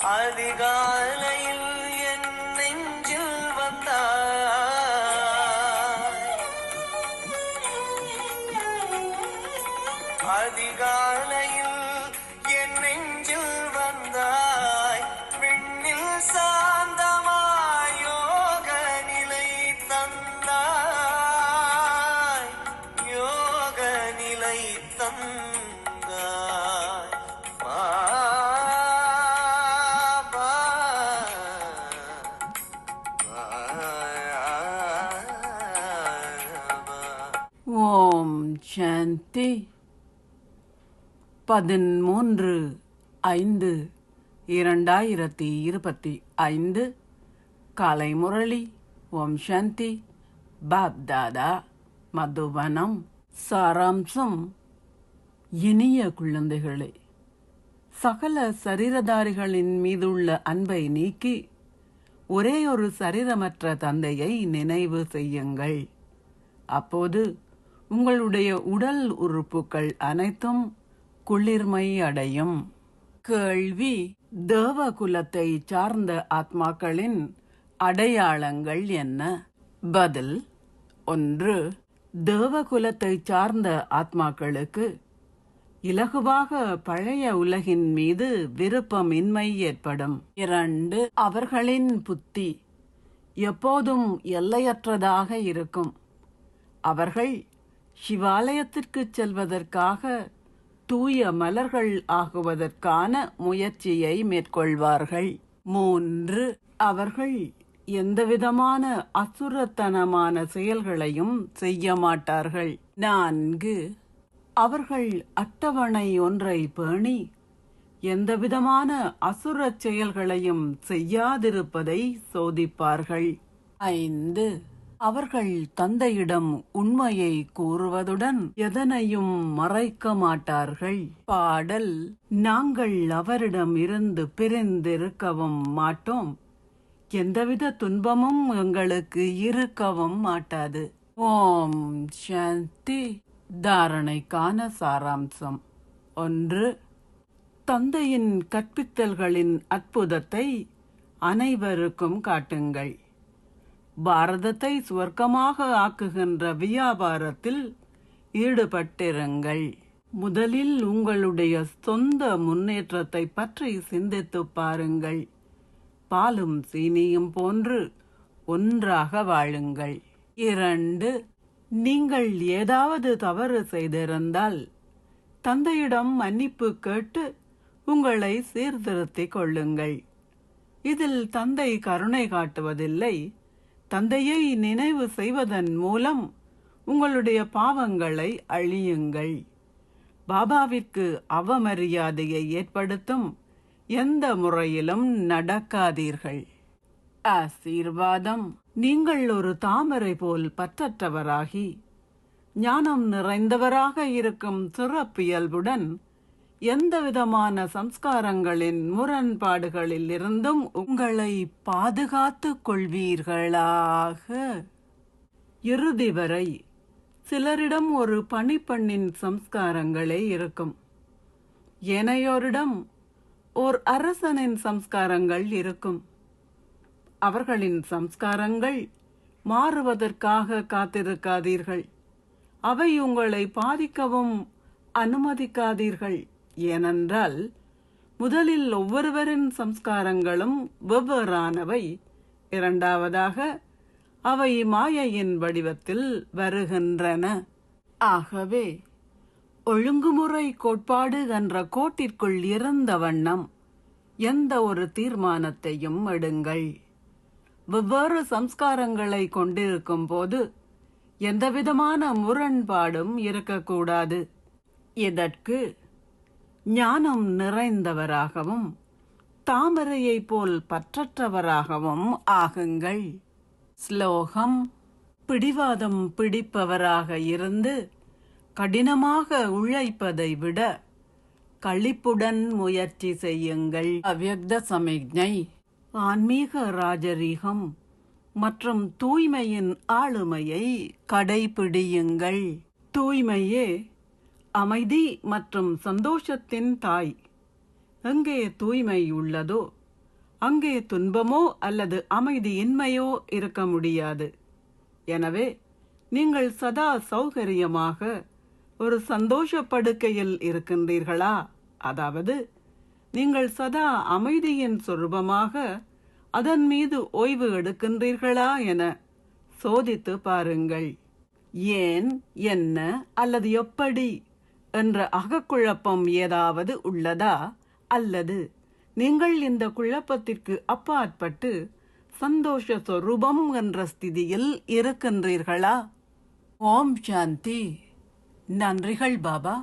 அதிகாலையில் என் நெஞ்சில் வந்தாய், அதிகாலையில் என் நெஞ்சில் வந்தாய், விண்ணில் சாந்தமாய் யோக நிலை தந்தாய், யோக நிலை தந்தாய். ஓம் சாந்தி. 13/5/2025 காலை முரளி. ஓம் சாந்தி. பாப் தாதா, மதுவனம். சாராம்சம். இனிய குழந்தைகளே, சகல சரீரதாரிகளின் மீதுள்ள அன்பை நீக்கி ஒரே ஒரு சரீரமற்ற தந்தையை நினைவு செய்யுங்கள். அப்போது உங்களுடைய உடல் உறுப்புகள் அனைத்தும் குளிர்மை அடையும். கேள்வி: தேவகுலத்தை சார்ந்த ஆத்மாக்களின் அடையாளங்கள் என்ன? பதில்: 1. தேவகுலத்தை சார்ந்த ஆத்மாக்களுக்கு இலகுவாக பழைய உலகின் மீது விருப்பமின்மை ஏற்படும். 2. அவர்களின் புத்தி எப்போதும் எல்லையற்றதாக இருக்கும். அவர்கள் சிவாலயத்திற்கு செல்வதற்காக தூய மலர்கள் ஆகுவதற்கான முயற்சியை மேற்கொள்வார்கள். 3. அவர்கள் எந்தவிதமான அசுரத்தனமான செயல்களையும் செய்ய மாட்டார்கள். 4. அவர்கள் அட்டவணை ஒன்றை பேணி எந்தவிதமான அசுர செயல்களையும் செய்யாதிருப்பதை சோதிப்பார்கள். 5. அவர்கள் தந்தையிடம் உண்மையை கூறுவதுடன் எதனையும் மறைக்க மாட்டார்கள். பாடல்: நாங்கள் அவரிடம் இருந்து பிரிந்திருக்கவும் மாட்டோம், எந்தவித துன்பமும் எங்களுக்கு இருக்கவும் மாட்டாது. ஓம் சாந்தி. தாரணைக்கான சாராம்சம். 1. தந்தையின் கற்பித்தல்களின் அற்புதத்தை அனைவருக்கும் காட்டுங்கள். பாரதத்தை சுவர்க்கமாக ஆக்குகின்ற வியாபாரத்தில் ஈடுபட்டிருங்கள். முதலில் உங்களுடைய சொந்த முன்னேற்றத்தை பற்றி சிந்தித்து பாருங்கள். பாலும் சீனியும் போன்று ஒன்றாக வாழுங்கள். 2. நீங்கள் ஏதாவது தவறு செய்திருந்தால் தந்தையிடம் மன்னிப்பு கேட்டு உங்களை சீர்திருத்திக் கொள்ளுங்கள். இதில் தந்தை கருணை காட்டுவதில்லை. தந்தையை நினைவு செய்வதன் மூலம் உங்களுடைய பாவங்களை அழியுங்கள். பாபாவிற்கு அவமரியாதையை ஏற்படுத்தும் எந்த முறையிலும் நடக்காதீர்கள். ஆசீர்வாதம். நீங்கள் ஒரு தாமரை போல் பற்றற்றவராகி ஞானம் நிறைந்தவராக இருக்கும் சிறப்பியல்புடன் எந்தவிதமான சம்ஸ்காரங்களின் முரண்பாடுகளில் இருந்தும் உங்களை பாதுகாத்துக் கொள்வீர்களாக. இறுதி வரை சிலரிடம் ஒரு பணிப்பெண்ணின் சம்ஸ்காரங்களே இருக்கும். ஏனையோரிடம் ஓர் அரசனின் சம்ஸ்காரங்கள் இருக்கும். அவர்களின் சம்ஸ்காரங்கள் மாறுவதற்காக காத்திருக்காதீர்கள். அவை உங்களை பாதிக்கவும் அனுமதிக்காதீர்கள். ஏனென்றால் முதலில் ஒவ்வொருவரின் சம்ஸ்காரங்களும் வெவ்வேறானவை. இரண்டாவதாக அவை மாயையின் வடிவத்தில் வருகின்றன. ஆகவே ஒழுங்குமுறை கோட்பாடு என்ற கோட்டிற்குள் இருந்த வண்ணம் எந்த ஒரு தீர்மானத்தையும் எடுங்கள். வெவ்வேறு சம்ஸ்காரங்களை கொண்டிருக்கும் போது எந்தவிதமான முரண்பாடும் இருக்கக்கூடாது. இதற்கு ஞானம் நிறைந்தவராகவும் தாமரையை போல் பற்றற்றவராகவும் ஆகுங்கள். ஸ்லோகம்: பிடிவாதம் பிடிப்பவராக இருந்து கடினமாக உழைப்பதை விட களிப்புடன் முயற்சி செய்யுங்கள். அவ்யக்த சமிக்ஞை. ஆன்மீக ராஜரீகம் மற்றும் தூய்மையின் ஆளுமையை கடைபிடியுங்கள். தூய்மையே அமைதி மற்றும் சந்தோஷத்தின் தாய். எங்கே தூய்மை உள்ளதோ அங்கே துன்பமோ அல்லது அமைதியின்மையோ இருக்க முடியாது. எனவே நீங்கள் சதா சௌகரியமாக ஒரு சந்தோஷ படுக்கையில் இருக்கின்றீர்களா? அதாவது நீங்கள் சதா அமைதியின் சொரூபமாக அதன் மீது ஓய்வு எடுக்கின்றீர்களா என சோதித்து பாருங்கள். ஏன், என்ன அல்லது எப்படி என்ற அகக்குழப்பம் ஏதாவது உள்ளதா? அல்லது நீங்கள் இந்த குழப்பத்திற்கு அப்பாற்பட்டு சந்தோஷ சொரூபம் என்ற ஸ்திதியில் இருக்கின்றீர்களா? ஓம் சாந்தி. நன்றிகள் பாபா.